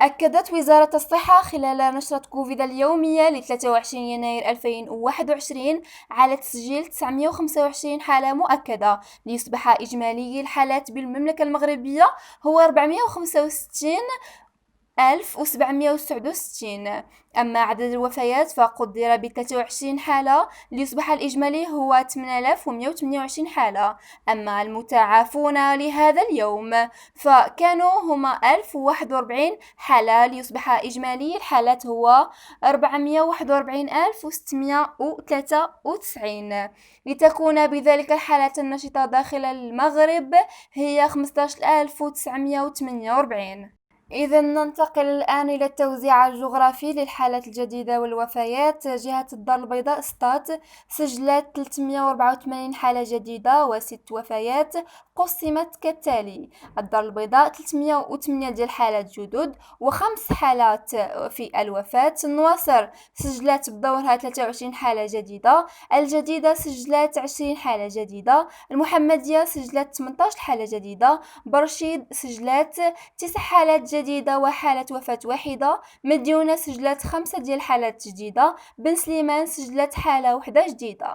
أكدت وزارة الصحة خلال نشرة كوفيد اليومية ل 23 يناير 2021 على تسجيل 925 حالة مؤكدة، ليصبح إجمالي الحالات بالمملكة المغربية هو 465,769. أما عدد الوفيات فقدر ب 23 حالة، ليصبح الإجمالي هو 8128 حالة. أما المتعافون لهذا اليوم فكانوا هما 1041 حالة، ليصبح إجمالي الحالات هو 441,693. لتكون بذلك الحالات النشطة داخل المغرب هي 15,948. إذا ننتقل الآن إلى التوزيع الجغرافي للحالات الجديدة والوفيات. جهة الدار البيضاء ستات سجلت 384 حالة جديدة و6 وفيات، قسمت كالتالي: الدار البيضاء 308 ديال الحالات جدد و5 حالات في الوفاة. النواصر سجلت بدورها 23 حالة جديدة. الجديدة سجلت 20 حالة جديدة. المحمدية سجلت 18 حالة جديدة. برشيد سجلت 9 حالات جديدة وحالة وفاة واحدة. مديونة سجلت 5 ديال الحالات جديدة. بن سليمان سجلت حالة وحدة جديدة.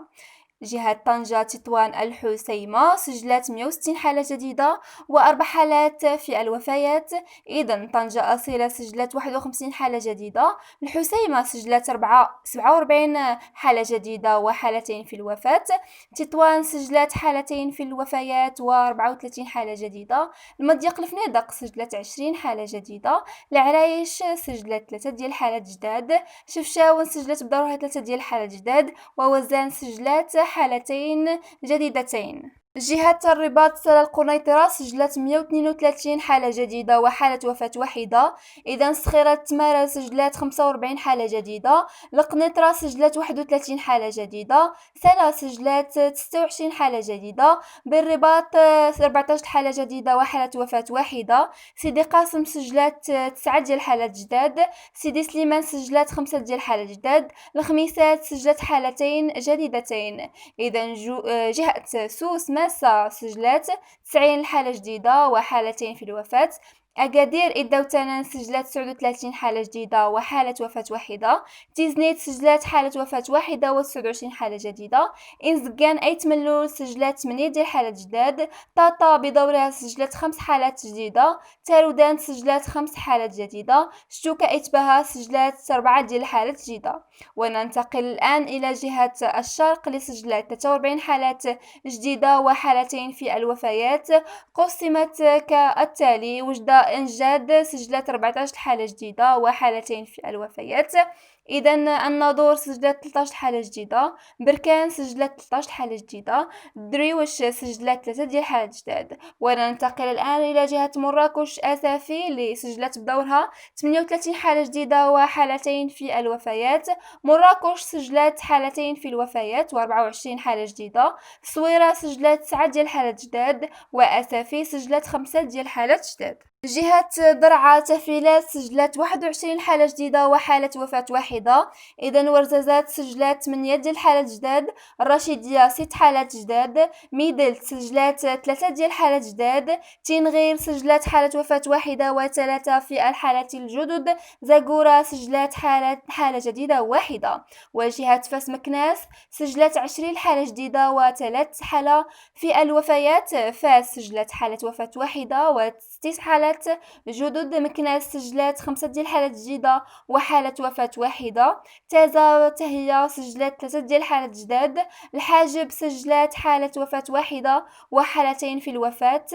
جهة طنجة تطوان الحسيمة سجلت 160 حالة جديدة و4 حالات في الوفيات. إذن طنجة أصيلة سجلت 51 حالة جديدة. الحسيمة سجلت 47 حالة جديدة وحالتين في الوفاة. تطوان سجلت حالتين في الوفيات و34 حالة جديدة. المضيق الفنيدق سجلت 20 حالة جديدة. العرايش سجلت 3 ديال الحالات جداد. شفشاون سجلت بدورها 3 ديال الحالات جداد. ووزان سجلت حالتين جديدتين. جهة الرباط سلا القنيطرة سجلت 132 حالة جديدة وحالة وفاة واحدة. إذا صخيرة تمارا سجلت 45 حالة جديدة. القنيطرة سجلت 31 حالة جديدة. سلا سجلت 26 حالة جديدة. بالرباط 14 حالة جديدة وحالة وفاة واحدة. سيدي قاسم سجلت 9 ديال الحالات جداد. سيدي سليمان سجلت 5 ديال الحالات جداد. الخميسات سجلت حالتين جديدتين. إذا جهة سوس ماسا سجلت 90 حالة جديدة وحالتين في الوفاة. أكادير إداوتانا سجلت 39 حالة جديدة وحالة وفاة واحدة. تيزنيت سجلت حالة وفاة واحدة و29 حالة جديدة. إنزقان أيت ملول سجلت 8 ديال الحالات جداد. طاطا بدورها سجلت 5 حالات جديدة. تارودان سجلت 5 حالات جديدة. شتوكا إتباها سجلت 4 ديال الحالات جديدة. وننتقل الآن إلى جهة الشرق لسجلت 43 حالات جديدة وحالتين في الوفيات، قسمت كالتالي: وجدة إنجاد سجلت 14 حالة جديدة وحالتين في الوفيات. إذا الناظور سجلت 13 حالة جديدة. بركان سجلت 13 حالة جديدة. دريوش سجلت 3 ديال الحالات جداد. وننتقل الآن إلى جهة مراكش أسافي اللي سجلت بدورها 38 حالة جديدة وحالتين في الوفيات. مراكش سجلت حالتين في الوفيات و24 حالة جديدة. الصويرة سجلت 9 ديال الحالات جداد. وأسافي سجلت 5 ديال الحالات جداد. جهة درعا تفيلات سجلت 21 حالة جديدة وحالة وفاة واحدة. إذا ورزازات سجلت 8 ديال الحالات جداد. الرشيدية 6 حالات جداد. ميدلت سجلت 3 ديال الحالات جداد. تنغير سجلت حالة وفاة واحدة و3 في الحالات الجدد. زاكورا سجلت حالة جديدة واحدة. وجهة فاس مكناس سجلت 20 حالة جديدة و3 حالة في الوفيات. فاس سجلت حالة وفاة واحدة و9 حالات جدد. مكناس سجلت 5 ديال الحالات جديدة وحالة وفاة واحدة. تازا تهيا سجلت 3 ديال الحالات جداد. الحاجب سجلت حالة وفاة واحدة وحالتين في الوفاة.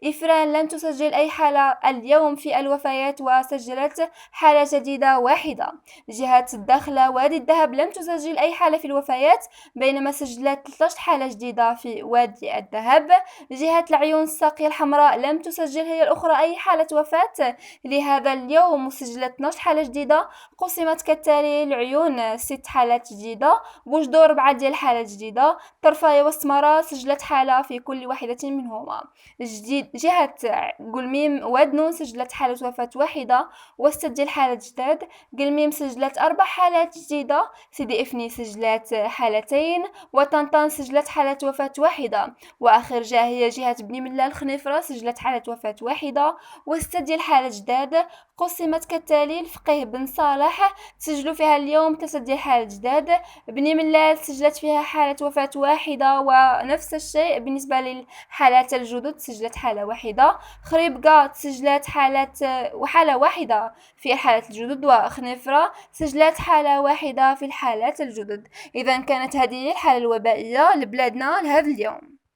إفران لم تسجل أي حالة اليوم في الوفيات وسجلت حالة جديدة واحدة. جهة الداخلة وادي الذهب لم تسجل أي حالة في الوفيات، بينما سجلت 13 حالة جديدة في وادي الذهب. جهة العيون الساقية الحمراء لم تسجل هي الأخرى أي حالة وفاة لهذا اليوم، وسجلت 12 حالة جديدة. قسمت كالتالي: العيون 6 حالات جديدة. بوجدور 4 ديال الحالات جديدة. طرفاية والسمارة سجلت حالة في كل واحدة منهما. جهة قلميم وادنون سجلت حالة وفاة واحدة و6 ديال الحالات جداد. قلميم سجلت 4 حالات جديدة. سيدي إفني سجلت حالتين. وطنطان سجلت حالة وفاة واحدة. وآخر جهة هي جهة بني ملال خنيفرة سجلت حالة وفاة واحدة. وستة ديال الحالات جداد قسمت كالتالي: الفقيه بن صالح تسجلوا فيها اليوم 3 ديال الحالات جداد، بني ملال سجلت فيها حالة وفاة واحدة، ونفس الشيء بالنسبة للحالات الجدد سجلت حالة واحدة. خريبكا سجلت حالة واحدة في الحالات الجدد، وخنيفرة سجلت حالة واحدة في الحالات الجدد. إذا كانت هذه الحالة الوبائية لبلادنا لهذا اليوم.